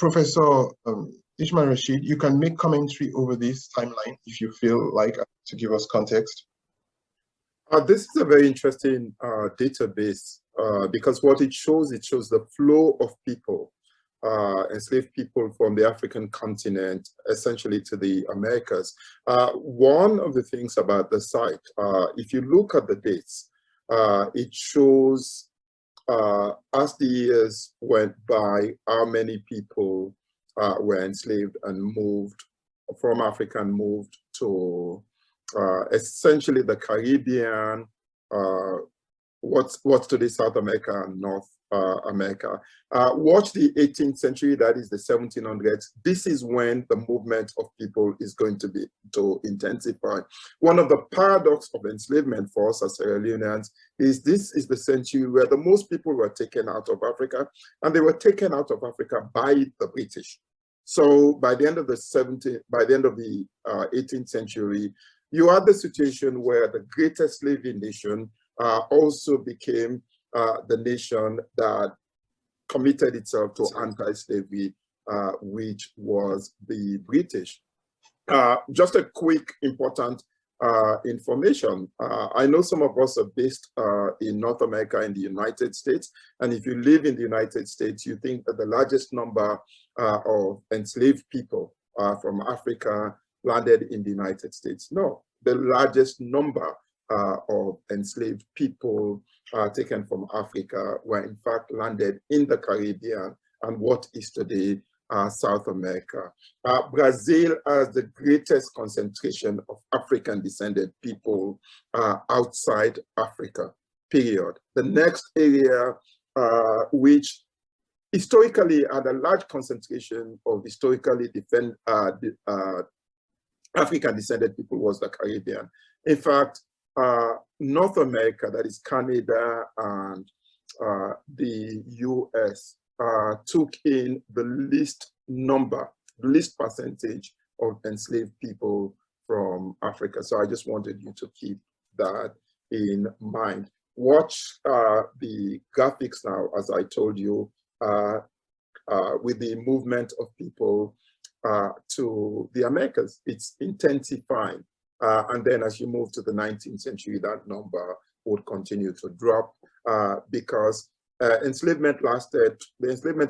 Professor Ismail Rashid, you can make commentary over this timeline if you feel like to give us context. This is a very interesting database because what it shows the flow of people, enslaved people from the African continent, essentially to the Americas. One of the things about the site, if you look at the dates, it shows as the years went by, how many people were enslaved and moved from Africa and moved to essentially the Caribbean, what's today South America and North America. Watch the 18th century, that is the 1700s. This is when the movement of people is going to intensify. One of the paradox of enslavement for us as Sierra Leoneans is this is the century where the most people were taken out of Africa, and they were taken out of Africa by the British. So by the end of the 18th century, you had the situation where the greatest slaving nation also became the nation that committed itself to anti-slavery, which was the British. Just a quick important information. I know some of us are based in North America, in the United States, and if you live in the United States, you think that the largest number of enslaved people from Africa landed in the United States. No, the largest number of enslaved people taken from Africa were in fact landed in the Caribbean and what is today South America. Brazil has the greatest concentration of African descended people outside Africa, period. The next area which historically had a large concentration of historically African descended people was the Caribbean. In fact, North America, that is Canada and the US, took in the least percentage of enslaved people from Africa. So I just wanted you to keep that in mind. Watch the graphics now, as I told you, with the movement of people to the Americas. It's intensifying. And then as you move to the 19th century, that number would continue to drop because the enslavement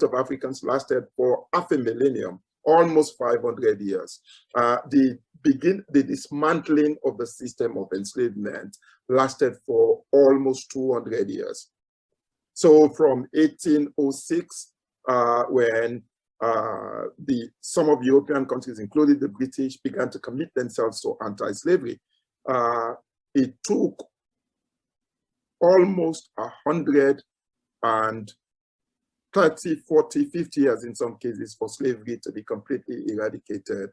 of Africans lasted for half a millennium, almost 500 years. The dismantling of the system of enslavement lasted for almost 200 years. So from 1806, when some of the European countries, including the British, began to commit themselves to anti-slavery, it took almost 130, 40, 50 years in some cases for slavery to be completely eradicated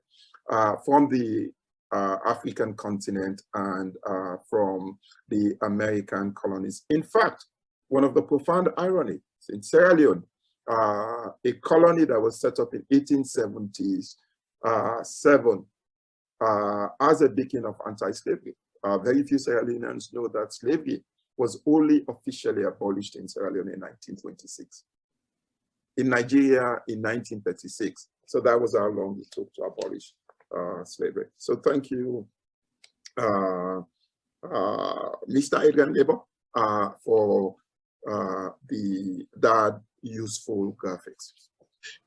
from the African continent and from the American colonies. In fact, one of the profound ironies in Sierra Leone, a colony that was set up in 1877 as a beacon of anti-slavery. Very few Sierra Leoneans know that slavery was only officially abolished in Sierra Leone in 1926. In Nigeria in 1936. So that was how long it took to abolish slavery. So thank you, Mr. Adrian Labor, for that useful graphics.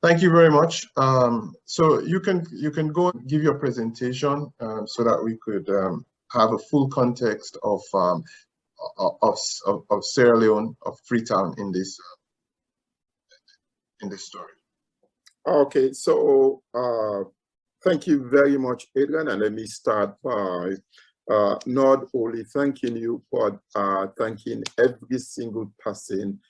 Thank you very much. So you can go and give your presentation so that we could have a full context of Sierra Leone, of Freetown in this story. Okay, so thank you very much, Adrian, and let me start by not only thanking you, but thanking every single person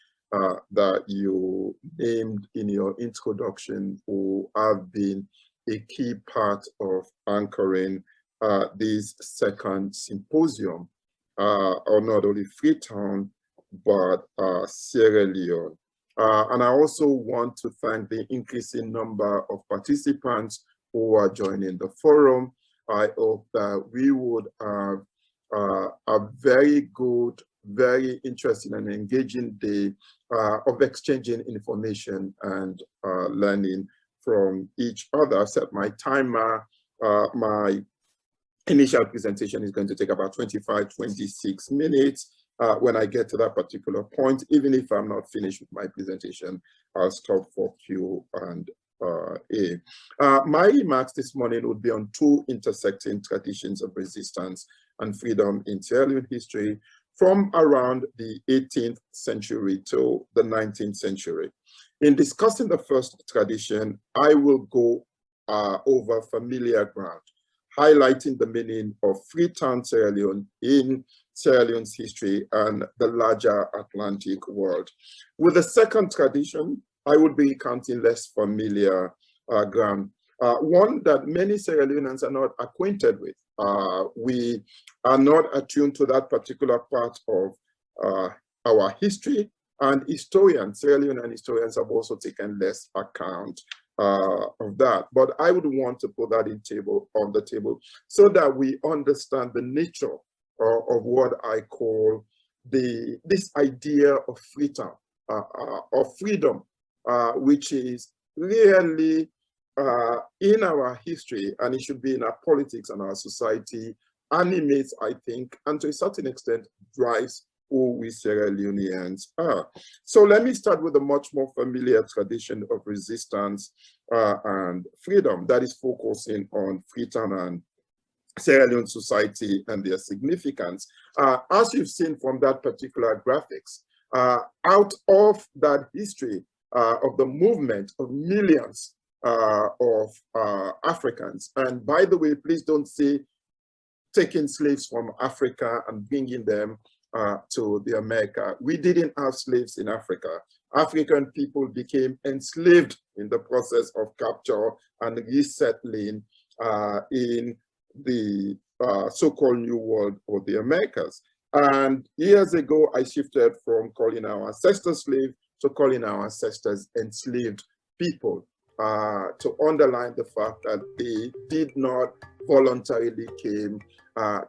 that you named in your introduction who have been a key part of anchoring this second symposium on not only Freetown, but Sierra Leone. And I also want to thank the increasing number of participants who are joining the forum. I hope that we would have a very good, very interesting and engaging day of exchanging information and learning from each other. I've set my timer. My initial presentation is going to take about 26 minutes. When I get to that particular point, even if I'm not finished with my presentation, I'll stop for Q&A. My remarks this morning would be on two intersecting traditions of resistance and freedom in Sierra Leone history from around the 18th century to the 19th century. In discussing the first tradition, I will go over familiar ground, highlighting the meaning of Freetown Sierra Leone in Sierra Leone's history and the larger Atlantic world. With the second tradition, I would be recounting less familiar ground, one that many Sierra Leoneans are not acquainted with. We are not attuned to that particular part of our history, and historians, Sierra Leonean historians, have also taken less account of that. But I would want to put that on the table so that we understand the nature of what I call this idea of freedom, which is really in our history, and it should be in our politics and our society, animates, I think, and to a certain extent drives who we Sierra Leoneans are. So let me start with a much more familiar tradition of resistance and freedom that is focusing on Freetown and Sierra Leone society and their significance. As you've seen from that particular graphics, out of that history of the movement of millions of Africans, and by the way, please don't say taking slaves from Africa and bringing them to the America. We didn't have slaves in Africa. African people became enslaved in the process of capture and resettling in the so-called New World or the Americas. And years ago, I shifted from calling our ancestors slaves to calling our ancestors enslaved people to underline the fact that they did not voluntarily came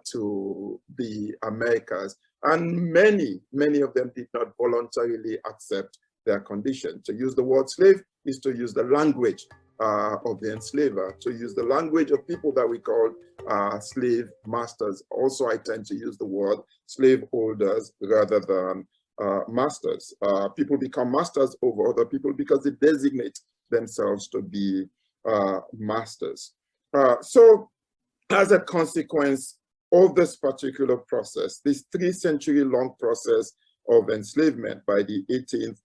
to the Americas. And many of them did not voluntarily accept their condition. To use the word slave is to use the language of the enslaver, to use the language of people that we call slave masters. Also, I tend to use the word slave holders rather than masters. People become masters over other people because they designate themselves to be masters. So as a consequence of this particular process, this 3-century-long process of enslavement by the 18th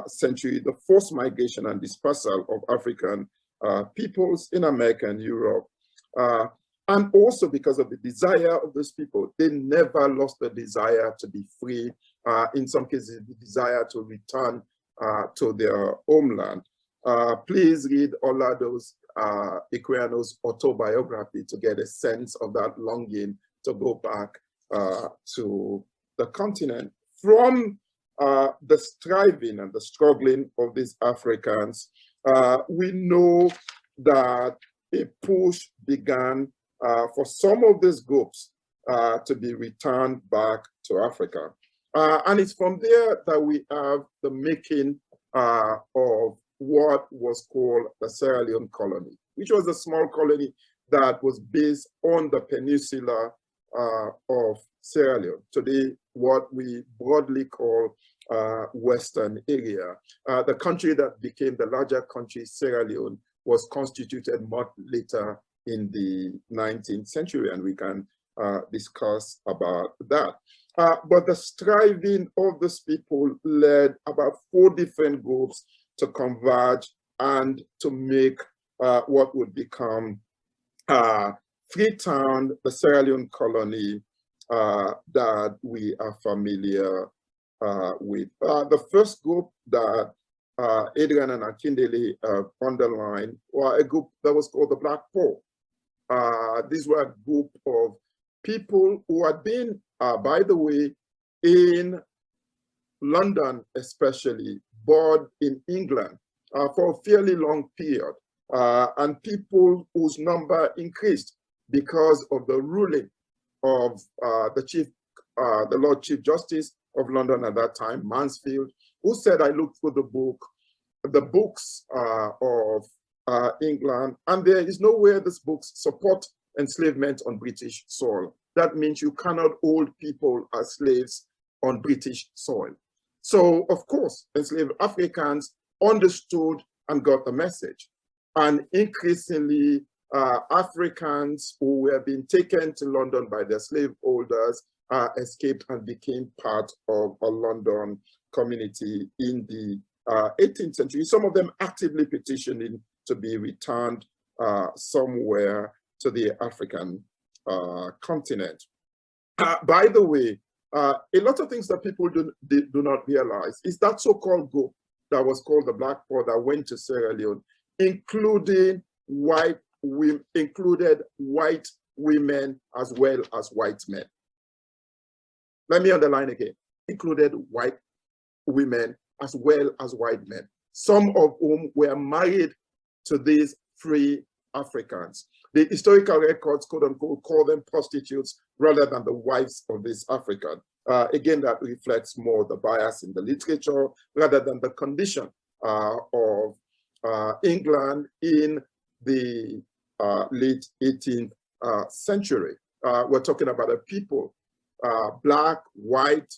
century, the forced migration and dispersal of African peoples in America and Europe, and also because of the desire of those people, they never lost the desire to be free, in some cases the desire to return to their homeland. Please read Olado's Equiano's autobiography to get a sense of that longing to go back to the continent. From the striving and the struggling of these Africans, we know that a push began for some of these groups to be returned back to Africa. And it's from there that we have the making of what was called the Sierra Leone colony, which was a small colony that was based on the peninsula of Sierra Leone, today what we broadly call Western area. The country that became the larger country, Sierra Leone, was constituted much later in the 19th century, and we can discuss about that. But the striving of these people led about 4 different groups to converge and to make what would become Freetown, the Sierra Leone colony that we are familiar with. The first group that Adrian and Akindele underlined were a group that was called the Black Poor. These were a group of people who had been, by the way, in London especially, born in England for a fairly long period, and people whose number increased because of the ruling of the Lord Chief Justice of London at that time, Mansfield, who said, I looked through the books of England, and there is nowhere these books support enslavement on British soil. That means you cannot hold people as slaves on British soil. So, of course, enslaved Africans understood and got the message. And increasingly, Africans who were being taken to London by their slaveholders escaped and became part of a London community in the 18th century. Some of them actively petitioning to be returned somewhere to the African continent. By the way, a lot of things that people do not realize is that so-called group that was called the Black Poor that went to Sierra Leone, included white women as well as white men. Let me underline again, included white women as well as white men, some of whom were married to these free Africans. The historical records, quote unquote, call them prostitutes rather than the wives of this African. Again, that reflects more the bias in the literature rather than the condition of England in the late 18th century. We're talking about a people, black, white,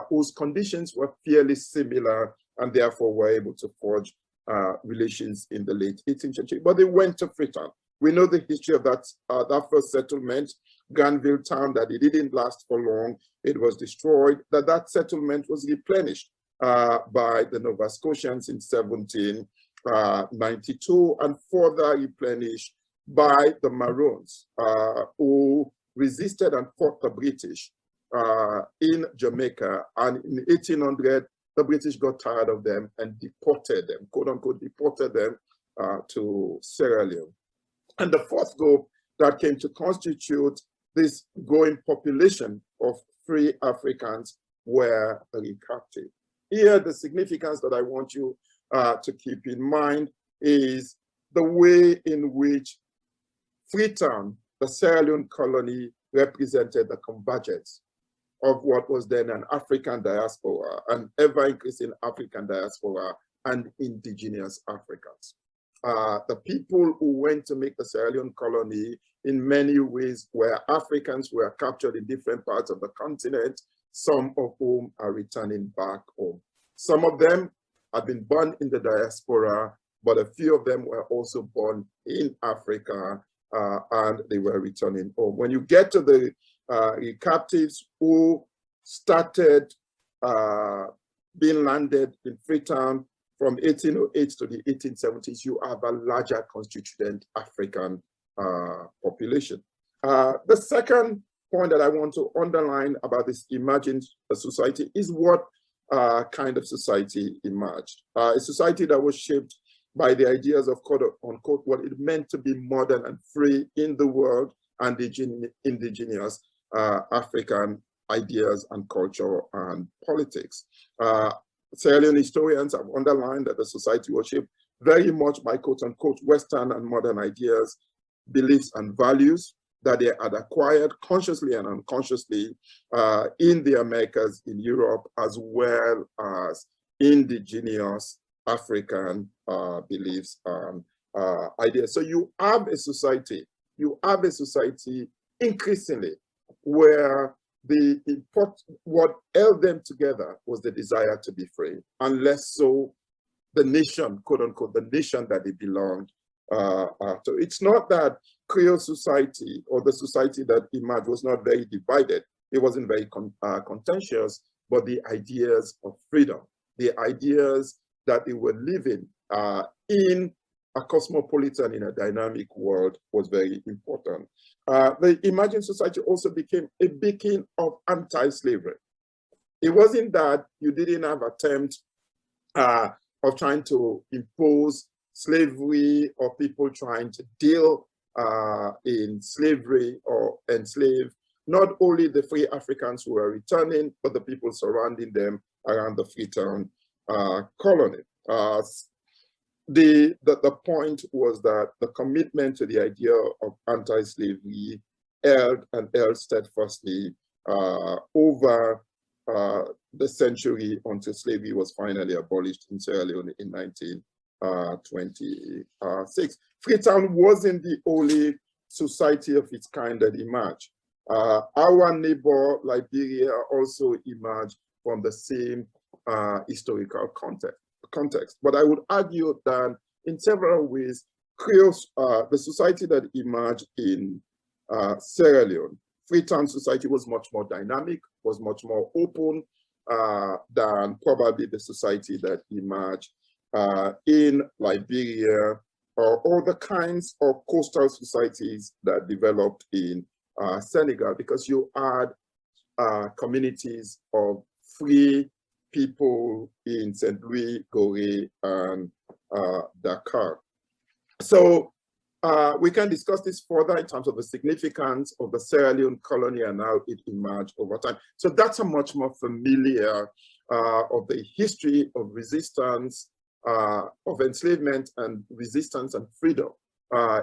whose conditions were fairly similar and therefore were able to forge relations in the late 18th century. But they went to Freetown. We know the history of that first settlement, Granville Town, that it didn't last for long. It was destroyed. That settlement was replenished by the Nova Scotians in 1792 and further replenished by the Maroons, who resisted and fought the British in Jamaica. And in 1800, the British got tired of them and deported them, quote unquote, deported them to Sierra Leone. And the fourth group that came to constitute this growing population of free Africans were the captive. Here, the significance that I want you to keep in mind is the way in which Freetown, the Sierra Leone colony, represented the convergence of what was then an African diaspora, an ever-increasing African diaspora, and indigenous Africans. The people who went to make the Sierra Leone colony in many ways were Africans who were captured in different parts of the continent, some of whom are returning back home. Some of them have been born in the diaspora, but a few of them were also born in Africa and they were returning home. When you get to the captives who started being landed in Freetown from 1808 to the 1870s, you have a larger constituent African population. The second point that I want to underline about this emerging society is what kind of society emerged. A society that was shaped by the ideas of, quote unquote, what it meant to be modern and free in the world and the indigenous African ideas and culture and politics. Sierra Leone historians have underlined that the society was shaped very much by, quote unquote, Western and modern ideas, beliefs and values that they had acquired consciously and unconsciously in the Americas, in Europe, as well as indigenous African beliefs and ideas. So you have a society increasingly where what held them together was the desire to be free, and less so the nation, quote unquote, the nation that they belonged to. It's not that Creole society or the society that emerged was not very divided. It wasn't very contentious, but the ideas of freedom, the ideas that they were living in a cosmopolitan, in a dynamic world was very important. The emerging society also became a beacon of anti-slavery. It wasn't that you didn't have attempt of trying to impose slavery or people trying to deal in slavery or enslave not only the free Africans who were returning, but the people surrounding them around the Freetown colony. The point was that the commitment to the idea of anti-slavery held steadfastly over the century until slavery was finally abolished in Sierra Leone in 1926. Freetown wasn't the only society of its kind that emerged. Our neighbor, Liberia, also emerged from the same historical context. But I would argue that in several ways, Creoles, the society that emerged in Sierra Leone, Freetown society was much more dynamic, was much more open than probably the society that emerged in Liberia or the kinds of coastal societies that developed in Senegal, because you had communities of free people in St. Louis, Gorée, and Dakar. So we can discuss this further in terms of the significance of the Sierra Leone colony and how it emerged over time. So that's a much more familiar of the history of resistance, of enslavement and resistance and freedom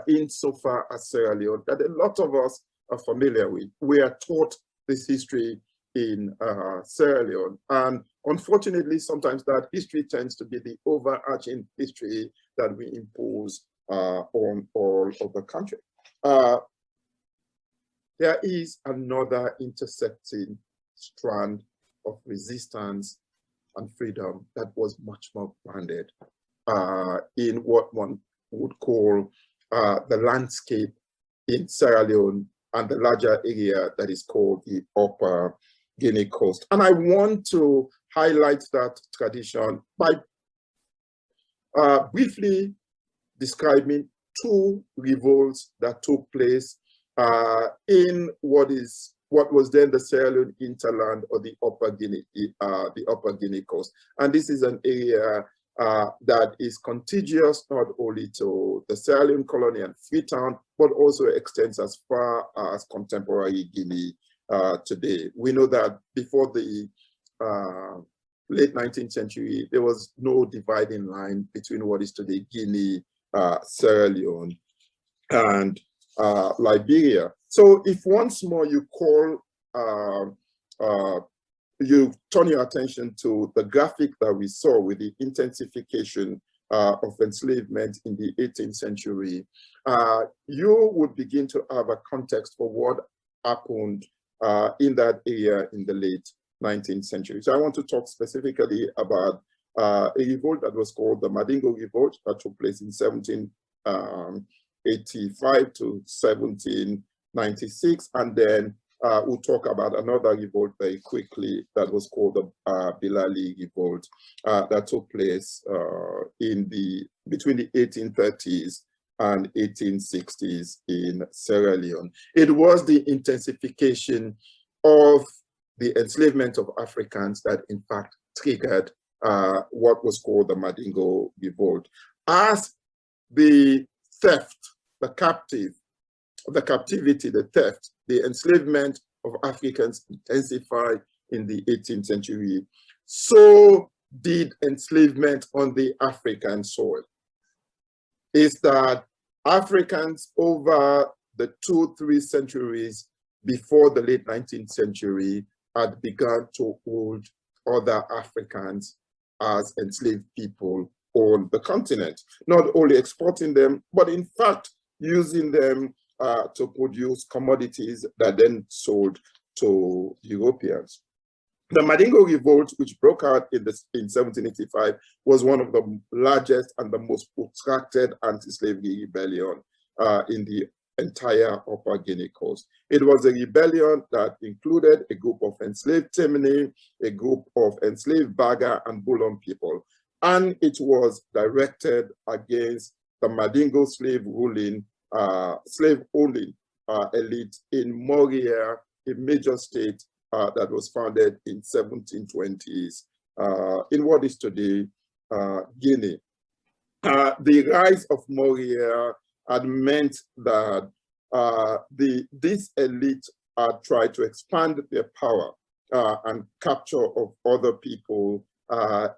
insofar as Sierra Leone that a lot of us are familiar with. We are taught this history in Sierra Leone. And unfortunately, sometimes that history tends to be the overarching history that we impose on all of the country. There is another intersecting strand of resistance and freedom that was much more grounded in what one would call the landscape in Sierra Leone and the larger area that is called the Upper Guinea Coast. And I want to highlight that tradition by briefly describing two revolts that took place in what was then the Sierra Leone hinterland or the Upper Guinea Coast. And this is an area that is contiguous not only to the Sierra Leone colony and Freetown, but also extends as far as contemporary Guinea today. We know that before the late 19th century, there was no dividing line between what is today Guinea, Sierra Leone, and Liberia. So if once more you you turn your attention to the graphic that we saw with the intensification of enslavement in the 18th century, you would begin to have a context for what happened in that area in the late 19th century. So I want to talk specifically about a revolt that was called the Malingo Revolt that took place in 1785 to 1796, and then we'll talk about another revolt very quickly that was called the Bilali Revolt that took place between the 1830s and 1860s in Sierra Leone. It was the intensification of the enslavement of Africans that in fact triggered what was called the Malingo Revolt. As the theft, the captivity, the theft, the enslavement of Africans intensified in the 18th century, so did enslavement on the African soil. Is that Africans over the 2-3 centuries before the late 19th century had begun to hold other Africans as enslaved people on the continent, not only exporting them, but in fact using them to produce commodities that then sold to Europeans. The Malingo Revolt, which broke out in 1785, was one of the largest and the most protracted anti-slavery rebellion in the entire Upper Guinea Coast. It was a rebellion that included a group of enslaved Temne, a group of enslaved Baga and Bulon people, and it was directed against the Malingo slave-owning elite in Moria, a major state that was founded in 1720s in what is today Guinea. The rise of Moria had meant that this elite tried to expand their power and capture of other people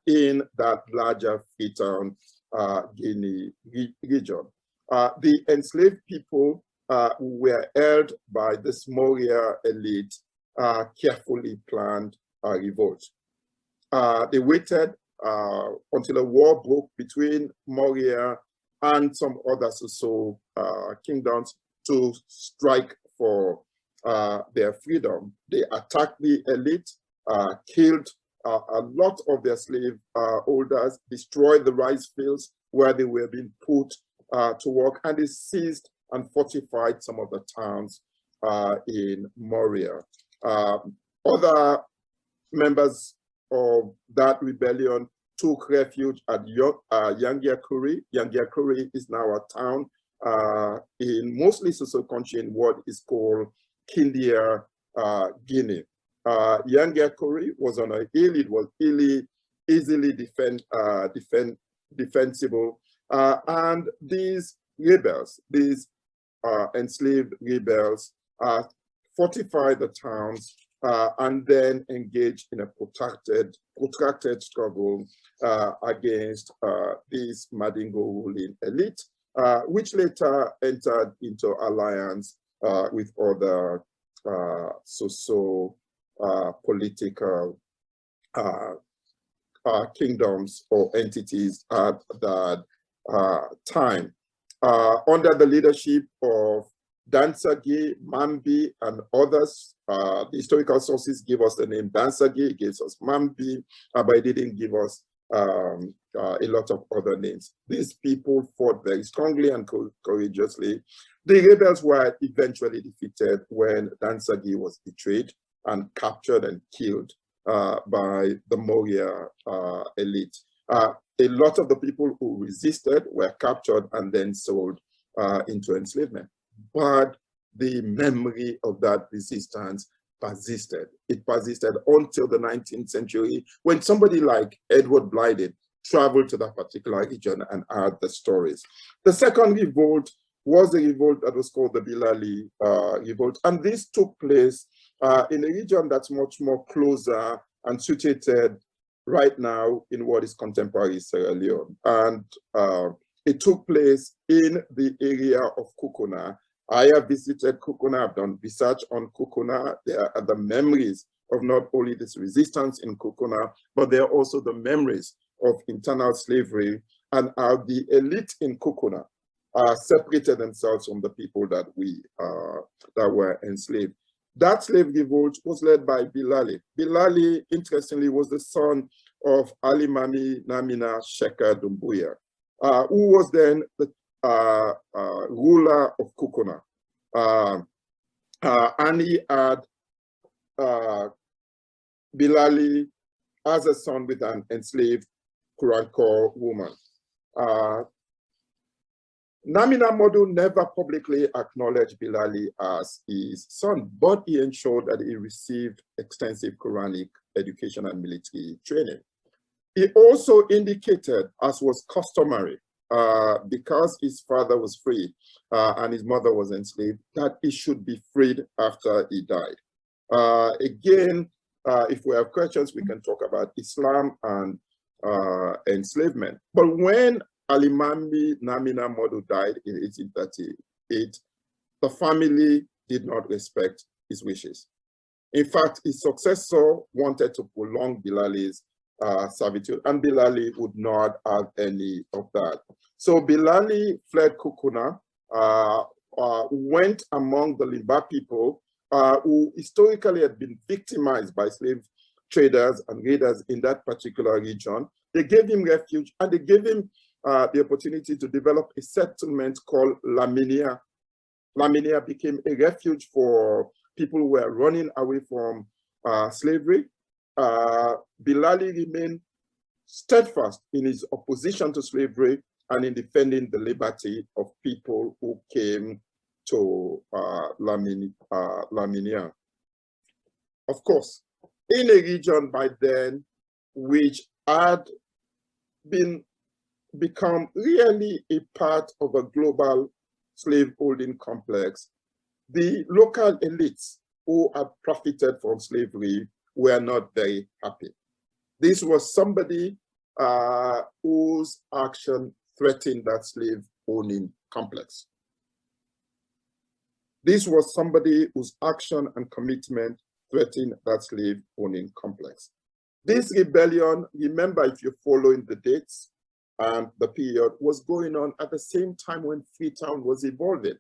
in that larger Freetown Guinea region. The enslaved people were held by this Moria elite carefully planned revolt. They waited until a war broke between Moria and some other Soso kingdoms to strike for their freedom. They attacked the elite, killed a lot of their slave holders, destroyed the rice fields where they were being put to work, and they seized and fortified some of the towns in Moria. Other members of that rebellion took refuge at Yangiakuri. Yangiakuri is now a town in mostly Soso country in what is called Kindia, Guinea. Yangiakuri was on a hill. It was easily defensible. And these rebels, these enslaved rebels, fortified the towns and then engaged in a protracted struggle against this Malingo ruling elite, which later entered into alliance with other Soso political kingdoms or entities at that time. Under the leadership of Dansagi, Mambi, and others, the historical sources give us the name Dansagi, it gives us Mambi, but it didn't give us a lot of other names. These people fought very strongly and courageously. The rebels were eventually defeated when Dansagi was betrayed and captured and killed by the Moria elite. A lot of the people who resisted were captured and then sold into enslavement. But the memory of that resistance persisted. It persisted until the 19th century when somebody like Edward Blyden traveled to that particular region and heard the stories. The second revolt was a revolt that was called the Bilali revolt. And this took place in a region that's much more closer and situated right now in what is contemporary Sierra Leone. And it took place in the area of Kukuna. I have visited Kukuna, I've done research on Kukuna. There are the memories of not only this resistance in Kukuna, but there are also the memories of internal slavery and how the elite in Kukuna separated themselves from the people that were enslaved. That slave revolt was led by Bilali. Bilali, interestingly, was the son of Alimami Namina Sheka Dumbuya, who was then the ruler of Kukuna. And he had Bilali as a son with an enslaved Kuranko woman. Namina Modu never publicly acknowledged Bilali as his son, but he ensured that he received extensive Quranic education and military training. He also indicated, as was customary, because his father was free and his mother was enslaved, that he should be freed after he died. Again, if we have questions, we can talk about Islam and enslavement. But when Alimami Namina Modu died in 1838, the family did not respect his wishes. In fact, his successor wanted to prolong Bilali's servitude, and Bilali would not have any of that. So Bilali fled Kukuna, went among the Limba people who historically had been victimized by slave traders and raiders in that particular region. They gave him refuge and they gave him the opportunity to develop a settlement called Laminia. Laminia became a refuge for people who were running away from slavery. Bilali remained steadfast in his opposition to slavery and in defending the liberty of people who came to Laminia. Of course, in a region by then which had become really a part of a global slaveholding complex, the local elites who had profited from slavery were not very happy. This was somebody whose action threatened that slave-owning complex. This was somebody whose action and commitment threatened that slave-owning complex. This rebellion, remember, if you're following the dates and the period, was going on at the same time when Freetown was evolving.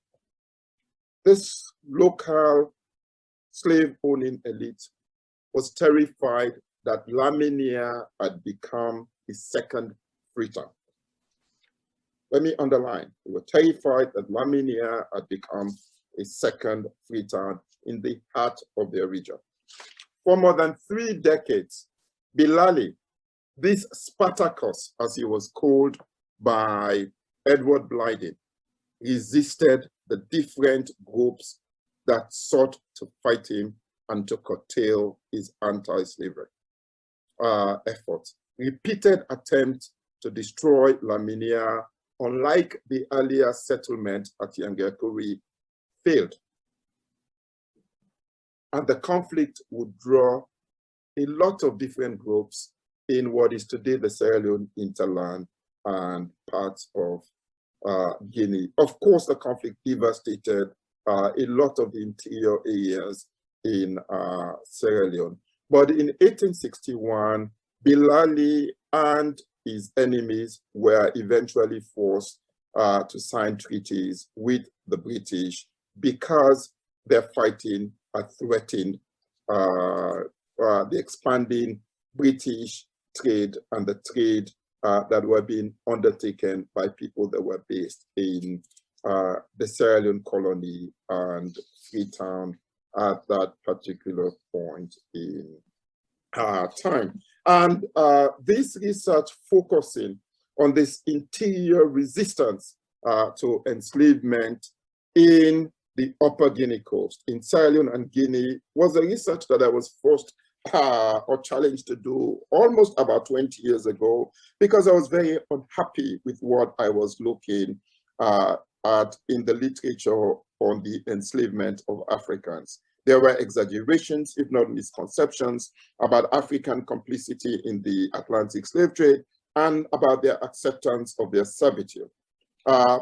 This local slave-owning elite was terrified that Laminia had become a second Freetown. Let me underline, they were terrified that Laminia had become a second Freetown in the heart of their region. For more than 3 decades, Bilali, this Spartacus, as he was called by Edward Blyden, resisted the different groups that sought to fight him and to curtail his anti-slavery efforts. Repeated attempts to destroy Laminia, unlike the earlier settlement at Yangiakuri, failed. And the conflict would draw a lot of different groups in what is today the Sierra Leone hinterland and parts of Guinea. Of course, the conflict devastated a lot of the interior areas in Sierra Leone. But in 1861, Bilali and his enemies were eventually forced to sign treaties with the British because their fighting had threatened the expanding British trade and the trade that were being undertaken by people that were based in the Sierra Leone colony and Freetown at that particular point in time. And this research focusing on this interior resistance to enslavement in the Upper Guinea coast, in Sierra Leone and Guinea, was a research that I was forced or challenged to do almost about 20 years ago, because I was very unhappy with what I was looking at in the literature on the enslavement of Africans. There were exaggerations, if not misconceptions, about African complicity in the Atlantic slave trade and about their acceptance of their servitude.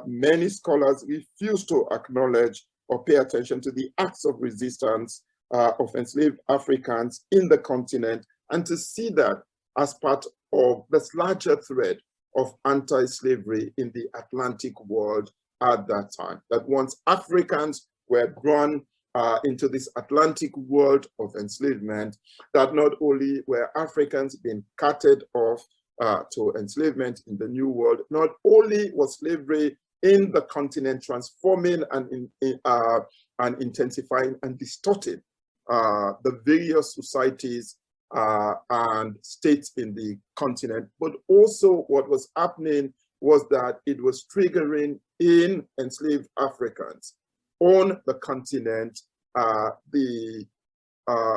Many scholars refuse to acknowledge or pay attention to the acts of resistance of enslaved Africans in the continent, and to see that as part of this larger thread of anti-slavery in the Atlantic world at that time. That once Africans were drawn into this Atlantic world of enslavement, that not only were Africans being carted off to enslavement in the New World, not only was slavery in the continent transforming and intensifying and distorting the various societies and states in the continent, but also what was happening was that it was triggering in enslaved Africans on the continent the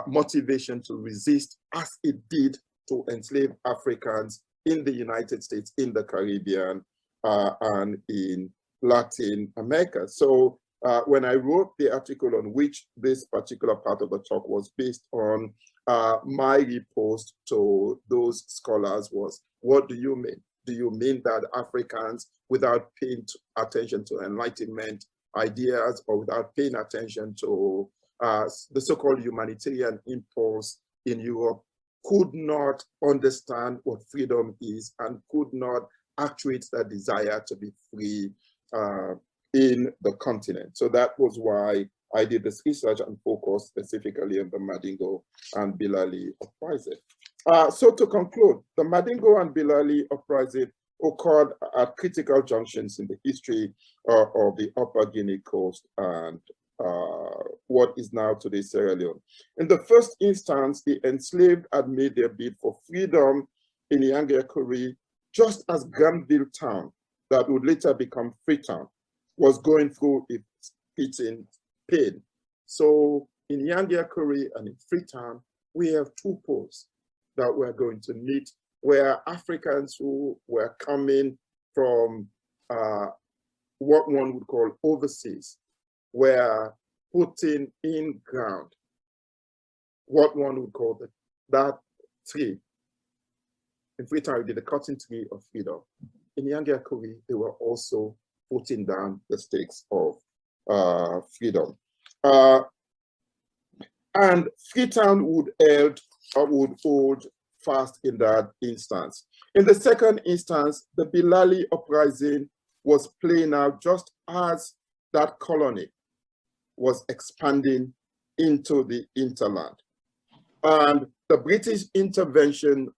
motivation to resist, as it did to enslaved Africans in the United States, in the Caribbean, and in Latin America. So when I wrote the article on which this particular part of the talk was based on, my repost to those scholars was, what do you mean? Do you mean that Africans, without paying attention to Enlightenment ideas or without paying attention to the so-called humanitarian impulse in Europe, could not understand what freedom is and could not actuate that desire to be free in the continent? So that was why I did this research and focused specifically on the Malingo and Bilali uprising. So to conclude, the Malingo and Bilali uprising occurred at critical junctions in the history of the Upper Guinea coast and what is now today Sierra Leone. In the first instance, the enslaved had made their bid for freedom in Yangiakuri, just as Granville town, that would later become Freetown, was going through its pain. So in Yangiakuri and in Freetown, we have two poles that we're going to meet, where Africans who were coming from what one would call overseas were putting in ground what one would call that tree. In Freetown, we did the cotton tree of freedom. In Yangiakuri, they were also putting down the stakes of freedom. And Freetown would hold fast in that instance. In the second instance, the Bilali uprising was playing out just as that colony was expanding into the hinterland. And the British intervention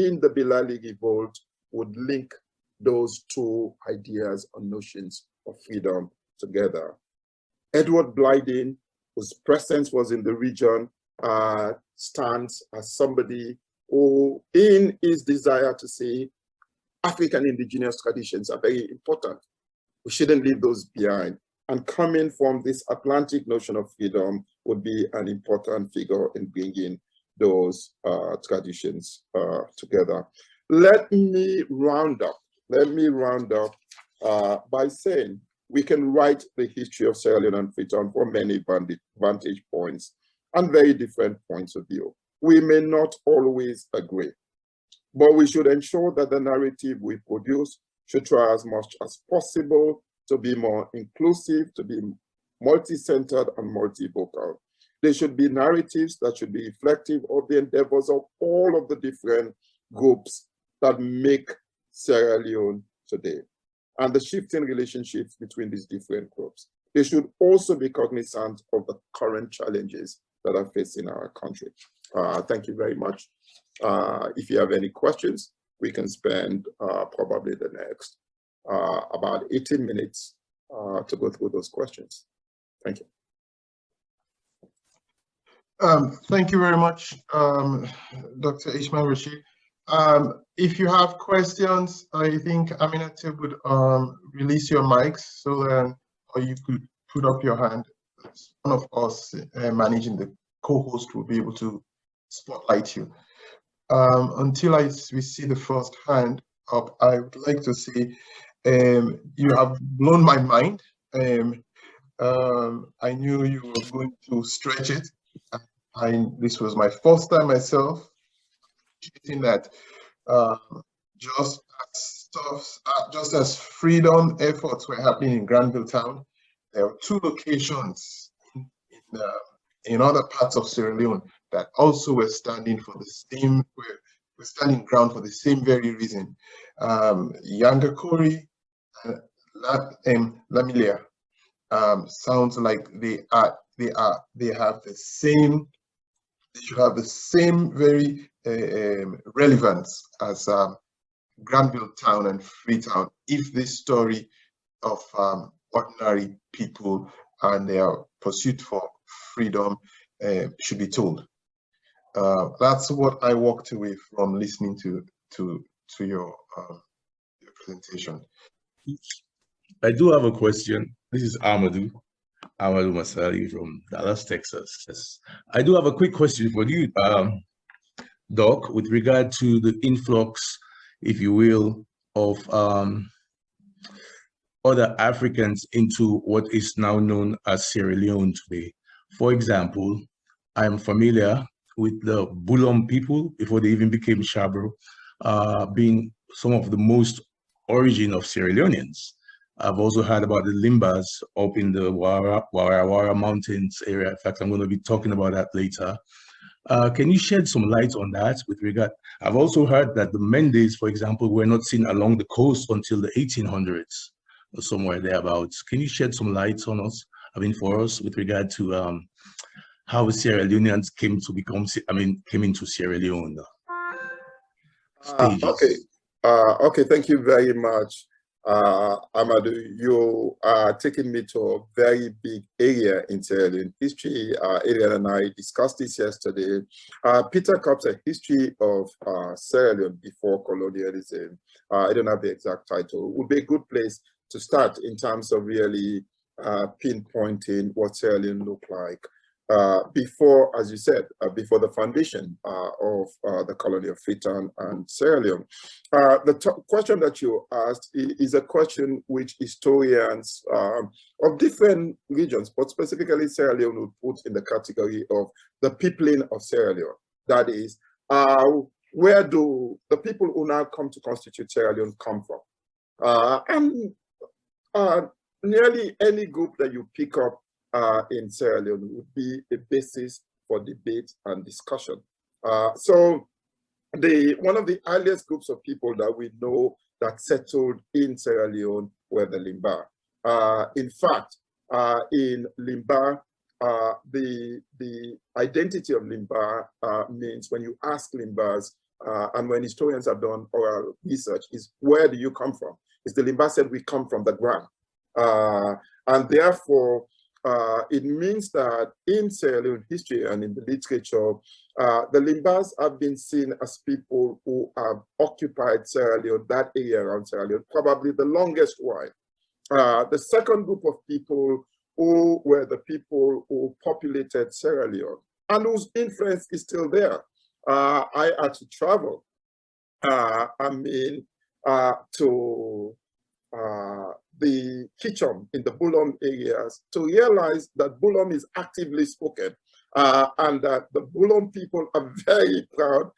in the Bilali revolt would link those two ideas or notions of freedom together. Edward Blyden, whose presence was in the region, stands as somebody who, in his desire to say African indigenous traditions are very important, we shouldn't leave those behind. And coming from this Atlantic notion of freedom would be an important figure in bringing those traditions together. Let me round up by saying we can write the history of Sierra Leone and Freetown from many vantage points and very different points of view. We may not always agree, but we should ensure that the narrative we produce should try as much as possible to be more inclusive, to be multi-centered and multivocal. They should be narratives that should be reflective of the endeavors of all of the different groups that make Sierra Leone today and the shifting relationships between these different groups. They should also be cognizant of the current challenges that are facing our country. Thank you very much. If you have any questions, we can spend probably the next about 18 minutes to go through those questions. Thank you. Thank you very much, Dr. Ismail Rashid. If you have questions, I think Aminata would release your mics so then, or you could put up your hand. One of us managing the co-host will be able to spotlight you. Until we see the first hand up, I would like to say you have blown my mind. I knew you were going to stretch it. This was my first time myself in that just as freedom efforts were happening in Granville Town, there were two locations in other parts of Sierra Leone that also were standing for the same, were standing ground for the same very reason. Yangakori and Lamilia sounds like they have the same. They should have the same very relevance as Granville Town and Freetown if this story of ordinary people and their pursuit for freedom should be told. That's what I walked away from listening to your presentation. I do have a question. This is Amadou Masali from Dallas, Texas. I do have a quick question for you, Doc, with regard to the influx, if you will, of other Africans into what is now known as Sierra Leone today. For example, I'm familiar with the Bulom people before they even became Shabro, being some of the most origin of Sierra Leoneans. I've also heard about the Limbas up in the Wara Mountains area. In fact, I'm going to be talking about that later. Can you shed some light on that with regard? I've also heard that the Mendes, for example, were not seen along the coast until the 1800s or somewhere thereabouts. Can you shed some light on us, for us with regard to how Sierra Leoneans came into Sierra Leone? Okay, thank you very much. Amadou, you are taking me to a very big area in Sierra Leone history. Ariel and I discussed this yesterday. Peter Copp's history of Sierra Leone before colonialism, I don't have the exact title, would be a good place to start in terms of really pinpointing what Sierra Leone looked like before, as you said, before the foundation of the colony of Freetown and Sierra Leone. The question that you asked is a question which historians of different regions, but specifically Sierra Leone, would put in the category of the peopling of Sierra Leone. That is, where do the people who now come to constitute Sierra Leone come from? Nearly any group that you pick up in Sierra Leone would be a basis for debate and discussion. So one of the earliest groups of people that we know that settled in Sierra Leone were the Limba. In fact, in Limba, the identity of Limba means, when you ask Limbas, and when historians have done oral research, is where do you come from? It's the Limba said, we come from the ground. And therefore, it means that in Sierra Leone history and in the literature, the Limbas have been seen as people who have occupied Sierra Leone, that area around Sierra Leone, probably the longest while. The second group of people who were the people who populated Sierra Leone and whose influence is still there. I had to travel, to the Kichom in the Bulom areas to realize that Bulom is actively spoken, and that the Bulom people are very proud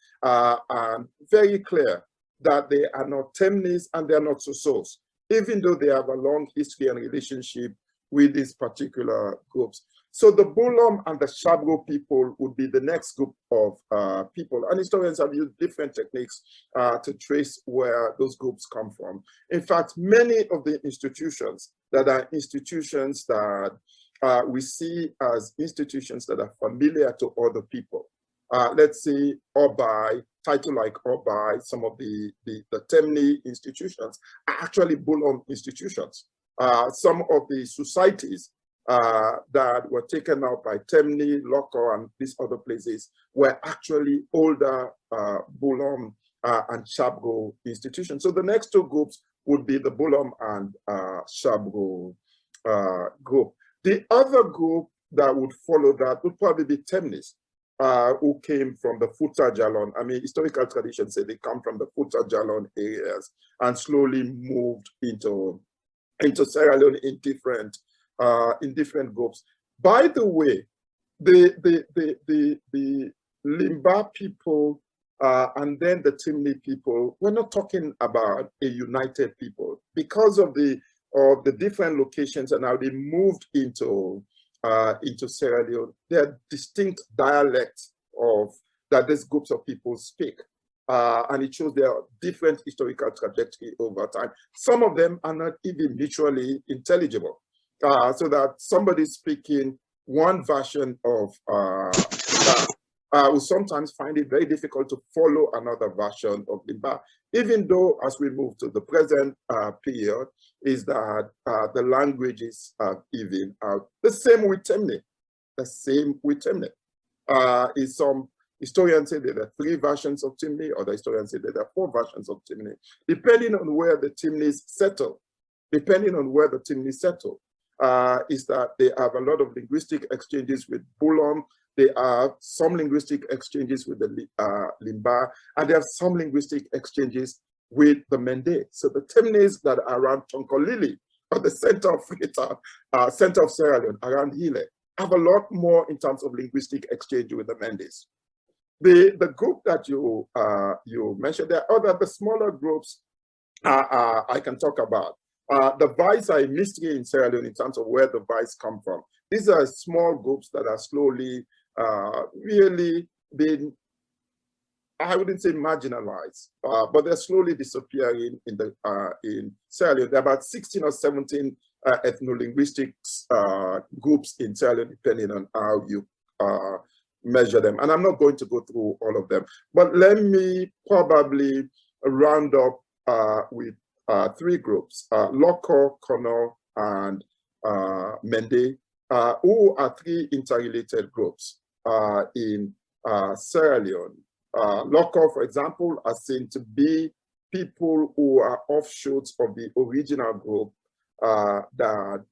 and very clear that they are not Temnis and they are not Sosos, even though they have a long history and relationship with these particular groups. So the Bulom and the Shabro people would be the next group of people. And historians have used different techniques to trace where those groups come from. In fact, many of the institutions that are institutions that we see as institutions that are familiar to other people. Let's say Obai, title like Obai, some of the Temni institutions are actually Bulom institutions. Some of the societies that were taken out by Temni, Loko, and these other places were actually older Bulom and Shabgo institutions. So the next two groups would be the Bulom and Shabgo group. The other group that would follow that would probably be Temnis, who came from the Futa Jalon. I mean, historical traditions say they come from the Futa Jalon areas and slowly moved into Sierra Leone in different groups. By the way, the Limba people and then the Timni people, we're not talking about a united people because of the different locations and how they moved into Sierra Leone. There are distinct dialects that these groups of people speak. And it shows their different historical trajectory over time. Some of them are not even mutually intelligible. So that somebody speaking one version of will sometimes find it very difficult to follow another version of Limba, even though as we move to the present period, is that the languages are even out. The same with Temne. Is some historians say there are 3 versions of Timni, other historians say there are 4 versions of Timni, depending on where the Timnis settle. Is that they have a lot of linguistic exchanges with Bulom, they have some linguistic exchanges with the Limba, and they have some linguistic exchanges with the Mende. So the Timnis that are around Tonkolili, or the center of Freetown, center of Sierra Leone, around Hile, have a lot more in terms of linguistic exchange with the Mendes. The group that you mentioned, there are the smaller groups I can talk about. The Vais are a mystery in Sierra Leone in terms of where the Vais come from. These are small groups that are slowly really being, I wouldn't say marginalized, but they're slowly disappearing in Sierra Leone. There are about 16 or 17 ethno-linguistic groups in Sierra Leone, depending on how you measure them. And I'm not going to go through all of them, but let me probably round up with 3 groups, Loko, Kono, and Mende, who are 3 interrelated groups in Sierra Leone. Loko, for example, are seen to be people who are offshoots of the original group that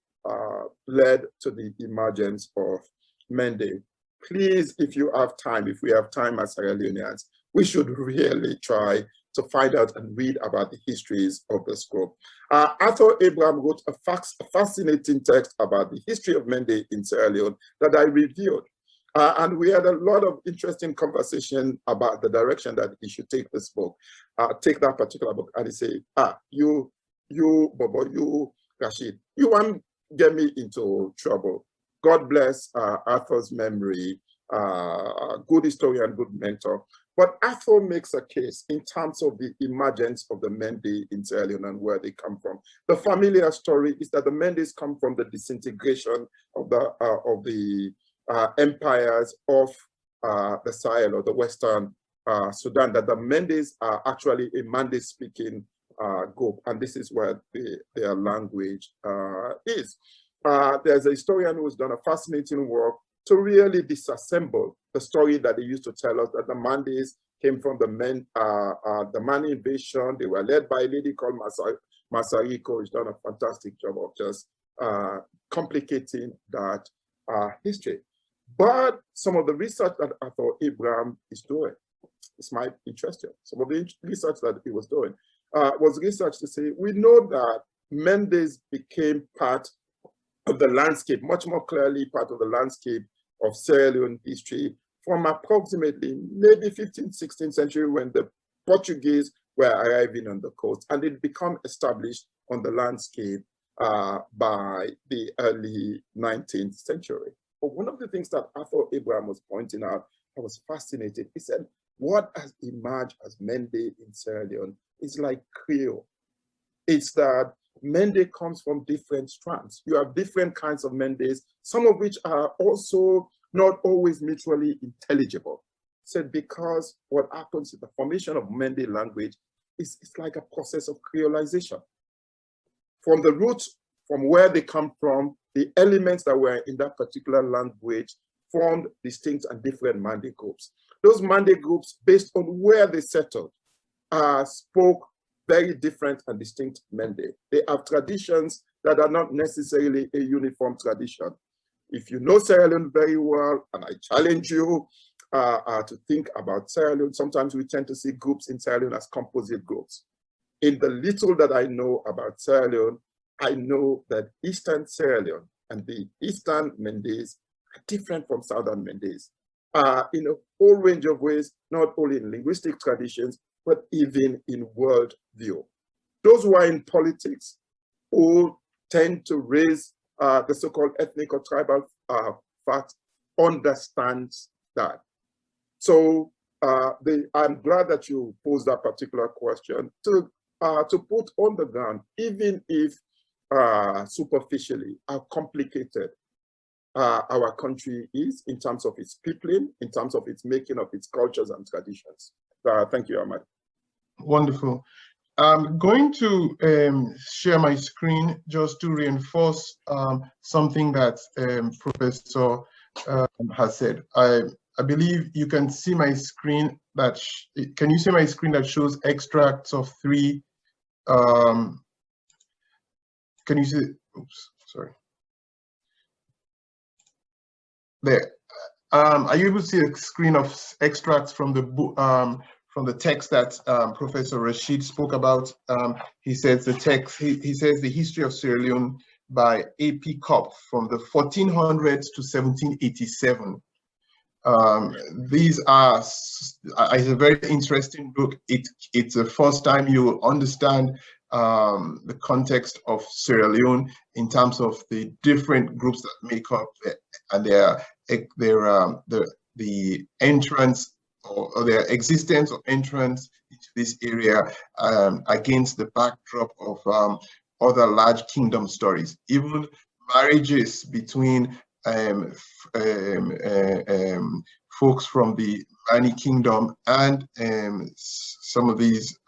led to the emergence of Mende. Please, if you have time, if we have time as Sierra Leoneans, we should really try to find out and read about the histories of this group. Arthur Abraham wrote a fascinating text about the history of Mende in Sierra Leone that I reviewed. And we had a lot of interesting conversation about the direction that he should take this book, take that particular book. And he said, you, Bobo, you, Rashid, you want to get me into trouble. God bless Arthur's memory. good historian, good mentor. But Afro makes a case in terms of the emergence of the Mende in Sierra Leone and where they come from. The familiar story is that the Mendes come from the disintegration of the empires of the Sahel or the Western Sudan, that the Mendes are actually a Mande-speaking group, and this is where their language is. There's a historian who's done a fascinating work to really disassemble the story that they used to tell us, that the Mandes came from the Mani invasion. They were led by a lady called Masariko, who's done a fantastic job of just complicating that history. But some of the research that I thought Abraham is doing, this might interest you. Some of the research that he was doing was research to say, we know that Mendes became part of the landscape, much more clearly part of the landscape of Sierra Leone history from approximately maybe 15th, 16th century when the Portuguese were arriving on the coast, and it became established on the landscape by the early 19th century. But one of the things that Afro Abraham was pointing out, I was fascinated. He said, what has emerged as Mende in Sierra Leone is like Creole. It's that Mende comes from different strands. You have different kinds of Mendes, some of which are also not always mutually intelligible. So because what happens in the formation of Mende language is it's like a process of creolization. From the roots, from where they come from, the elements that were in that particular language formed distinct and different Mande groups. Those Mande groups, based on where they settled, spoke very different and distinct Mende. They have traditions that are not necessarily a uniform tradition. If you know Sierra Leone very well, and I challenge you to think about Sierra Leone, sometimes we tend to see groups in Sierra Leone as composite groups. In the little that I know about Sierra Leone, I know that Eastern Sierra Leone and the Eastern Mendes are different from Southern Mendes in a whole range of ways, not only in linguistic traditions, but even in worldview. Those who are in politics, who tend to raise the so-called ethnic or tribal facts, understands that. So I'm glad that you posed that particular question to put on the ground, even if superficially, how complicated our country is in terms of its peopling, in terms of its making of its cultures and traditions. Thank you, Ahmad. Wonderful. I'm going to share my screen just to reinforce something that Professor has said. I believe you can see my screen that, can you see my screen that shows extracts of 3, can you see, oops, sorry. There. Are you able to see a screen of extracts from the book, from the text that Professor Rashid spoke about? He says the text, he says the history of Sierra Leone by A.P. Copp from the 1400s to 1787. These are, it's a very interesting book. It's the first time you understand the context of Sierra Leone in terms of the different groups that make up and the entrance or their existence or entrance into this area against the backdrop of other large kingdom stories. Even marriages between folks from the Mani Kingdom and some of these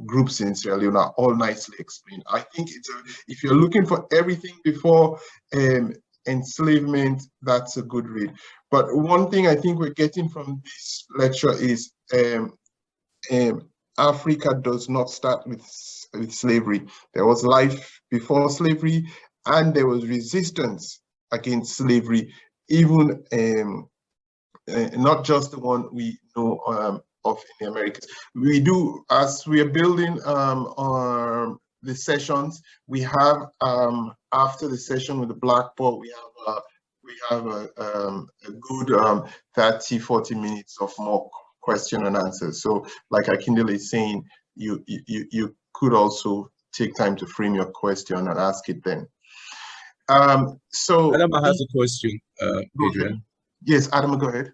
groups in Sierra Leone are all nicely explained. I think it's if you're looking for everything before enslavement, that's a good read. But one thing I think we're getting from this lecture is Africa does not start with slavery. There was life before slavery, and there was resistance against slavery, even not just the one we know of in the Americas. We do, as we are building the sessions, we have after the session with the blackboard, we have a good 30-40 minutes of more question and answers. So like Akindele is saying, you could also take time to frame your question and ask it then. So Adama has a question, Adrian. Yes, Adam, go ahead.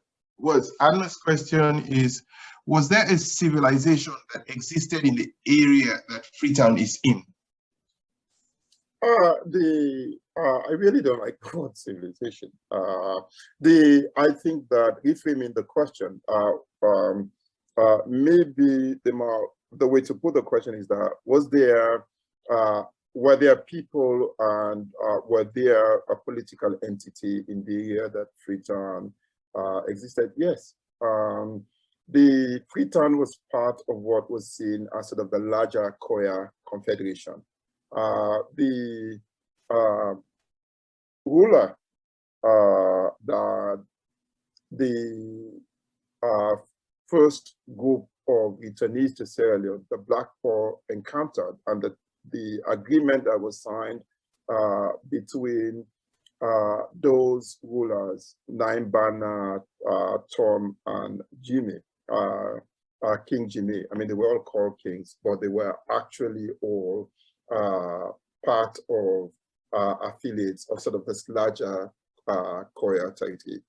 Adam's question is, was there a civilization that existed in the area that Freetown is in? I really don't like the word civilization. I think that reframing the question, maybe the way to put the question is that were there people and were there a political entity in the area that Freetown existed? Yes. The Freetown was part of what was seen as sort of the larger Koya Confederation. The ruler that the first group of returnees to Sierra Leone, the Black Paw, encountered, and the agreement that was signed between those rulers, Naimbana, Tom, and Jimmy, King Jimmy. I mean, they were all called kings, but they were actually all part of affiliates of sort of this larger Koya territory.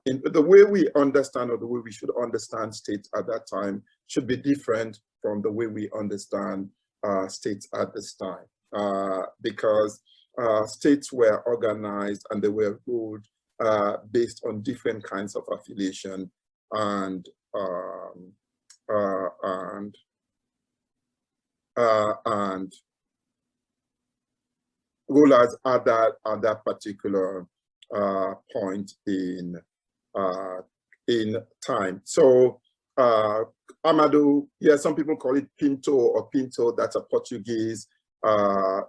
In the way we understand, or the way we should understand states at that time, should be different from the way we understand states at this time, because states were organized and they were ruled based on different kinds of affiliation and rulers at that particular point in time. So Amado, yeah, some people call it Pinto or Pinto. That's a Portuguese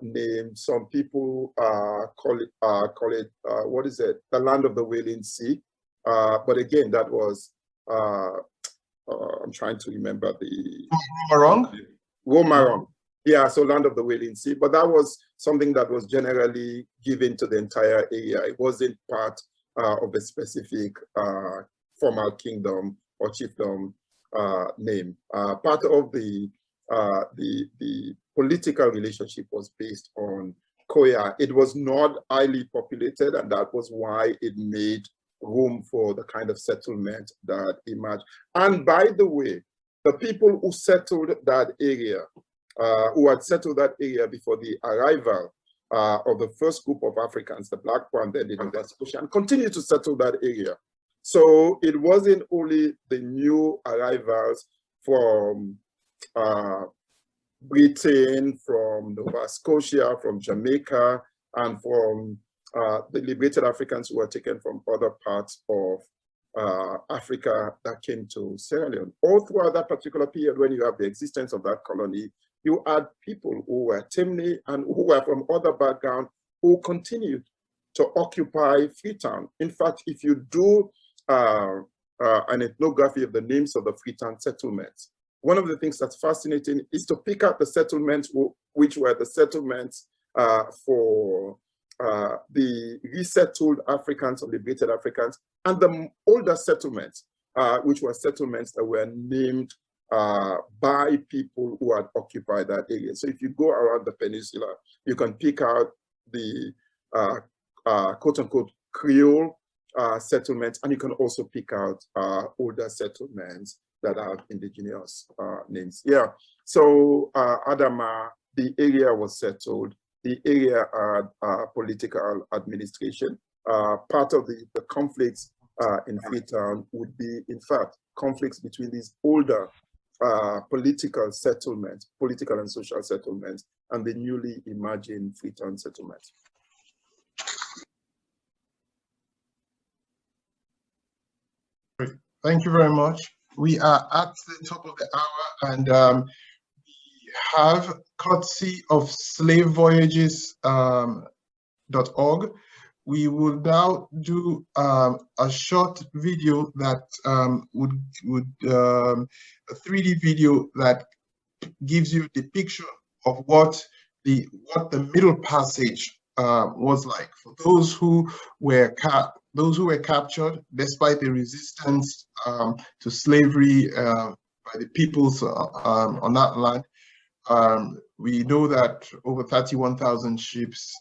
name. Some people call it what is it? The land of the Wailing Sea. But again, that was I'm trying to remember the Womarong. Yeah, so land of the Wailing Sea. But that was something that was generally given to the entire area. It wasn't part of a specific formal kingdom or chiefdom name. Part of the political relationship was based on Koya. It was not highly populated, and that was why it made room for the kind of settlement that emerged. And by the way, the people who settled that area, who had settled that area before the arrival of the first group of Africans, the Black Paw, and then the Nova Scotia, and continued to settle that area. So it wasn't only the new arrivals from Britain, from Nova Scotia, from Jamaica, and from the liberated Africans who were taken from other parts of Africa that came to Sierra Leone. All throughout that particular period, when you have the existence of that colony, you had people who were Temne and who were from other backgrounds who continued to occupy Freetown. In fact, if you do an ethnography of the names of the Freetown settlements, one of the things that's fascinating is to pick out the settlements which were the settlements for the resettled Africans or liberated Africans, and the older settlements, which were settlements that were named by people who had occupied that area. So if you go around the peninsula, you can pick out the quote-unquote Creole settlements, and you can also pick out older settlements that have indigenous names. Yeah, so Adama, the area was settled. The area had political administration. Part of the conflicts in Freetown would be, in fact, conflicts between these older political settlements, political and social settlements, and the newly emerging Freetown settlements. Thank you very much. We are at the top of the hour, and we have courtesy of slavevoyages.org. We will now do a short video that a 3D video that gives you a depiction of what the Middle Passage was like for those who were captured despite the resistance to slavery by the peoples on that land. We know that over 31,000 ships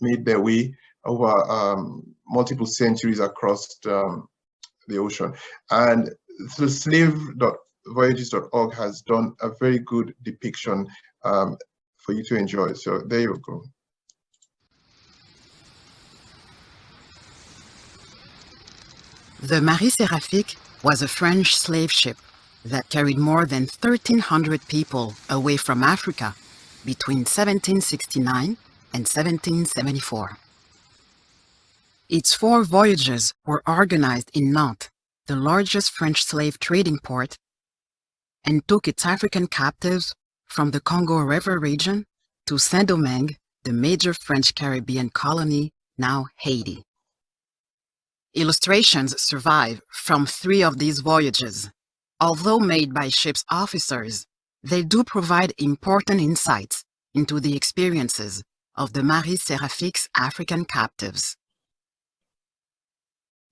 made their way multiple centuries across the ocean. And the slave.voyages.org has done a very good depiction for you to enjoy. So there you go. The Marie Séraphique was a French slave ship that carried more than 1,300 people away from Africa between 1769 and 1774. Its 4 voyages were organized in Nantes, the largest French slave trading port, and took its African captives from the Congo River region to Saint-Domingue, the major French Caribbean colony, now Haiti. Illustrations survive from 3 of these voyages. Although made by ship's officers, they do provide important insights into the experiences of the Marie Séraphique's African captives.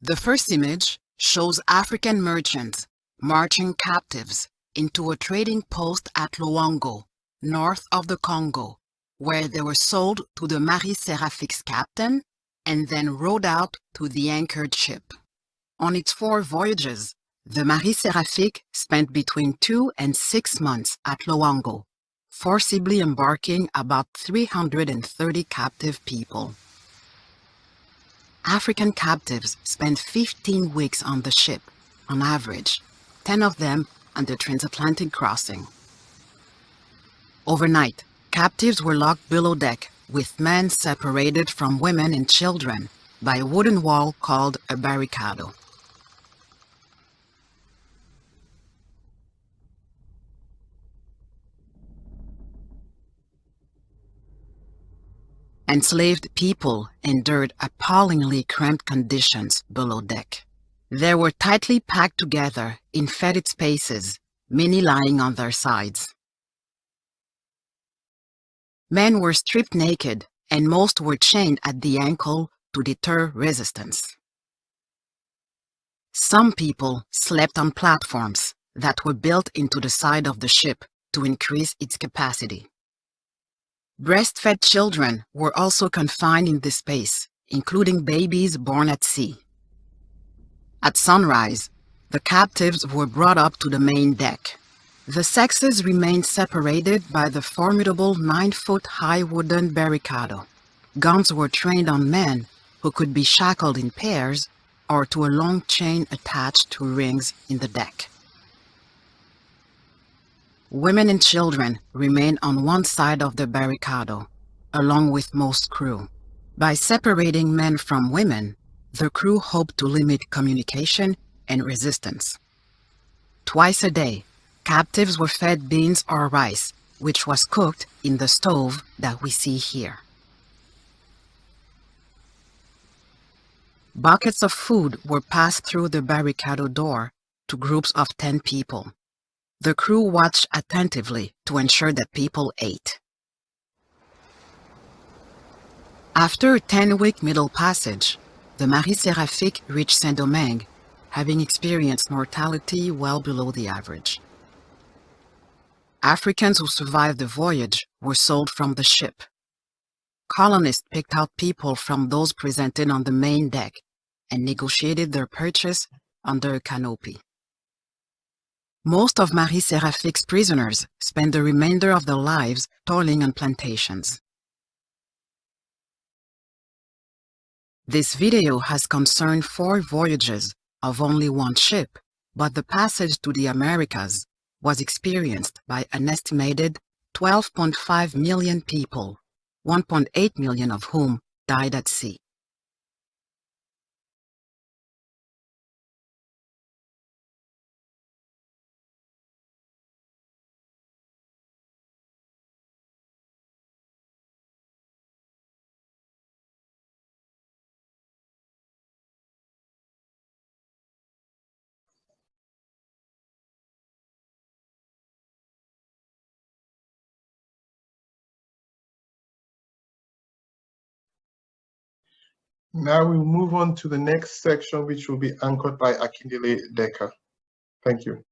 The first image shows African merchants marching captives into a trading post at Luango, north of the Congo, where they were sold to the Marie Séraphique's captain and then rowed out to the anchored ship. On its 4 voyages, the Marie Séraphique spent between 2 and 6 months at Luango, forcibly embarking about 330 captive people. African captives spent 15 weeks on the ship, on average, 10 of them on the transatlantic crossing. Overnight, captives were locked below deck, with men separated from women and children by a wooden wall called a barricado. Enslaved people endured appallingly cramped conditions below deck. They were tightly packed together in fetid spaces, many lying on their sides. Men were stripped naked, and most were chained at the ankle to deter resistance. Some people slept on platforms that were built into the side of the ship to increase its capacity. Breastfed children were also confined in this space, including babies born at sea. At sunrise, the captives were brought up to the main deck. The sexes remained separated by the formidable 9-foot-high wooden barricado. Guns were trained on men who could be shackled in pairs or to a long chain attached to rings in the deck. Women and children remained on one side of the barricado, along with most crew. By separating men from women, the crew hoped to limit communication and resistance. Twice a day, captives were fed beans or rice, which was cooked in the stove that we see here. Buckets of food were passed through the barricado door to groups of 10 people. The crew watched attentively to ensure that people ate. After a 10-week middle passage, the Marie Séraphique reached Saint-Domingue, having experienced mortality well below the average. Africans who survived the voyage were sold from the ship. Colonists picked out people from those presented on the main deck and negotiated their purchase under a canopy. Most of Marie Séraphique's prisoners spent the remainder of their lives toiling on plantations. This video has concerned 4 voyages of only one ship, but the passage to the Americas was experienced by an estimated 12.5 million people, 1.8 million of whom died at sea. Now we'll move on to the next section, which will be anchored by Akindele Decker. Thank you.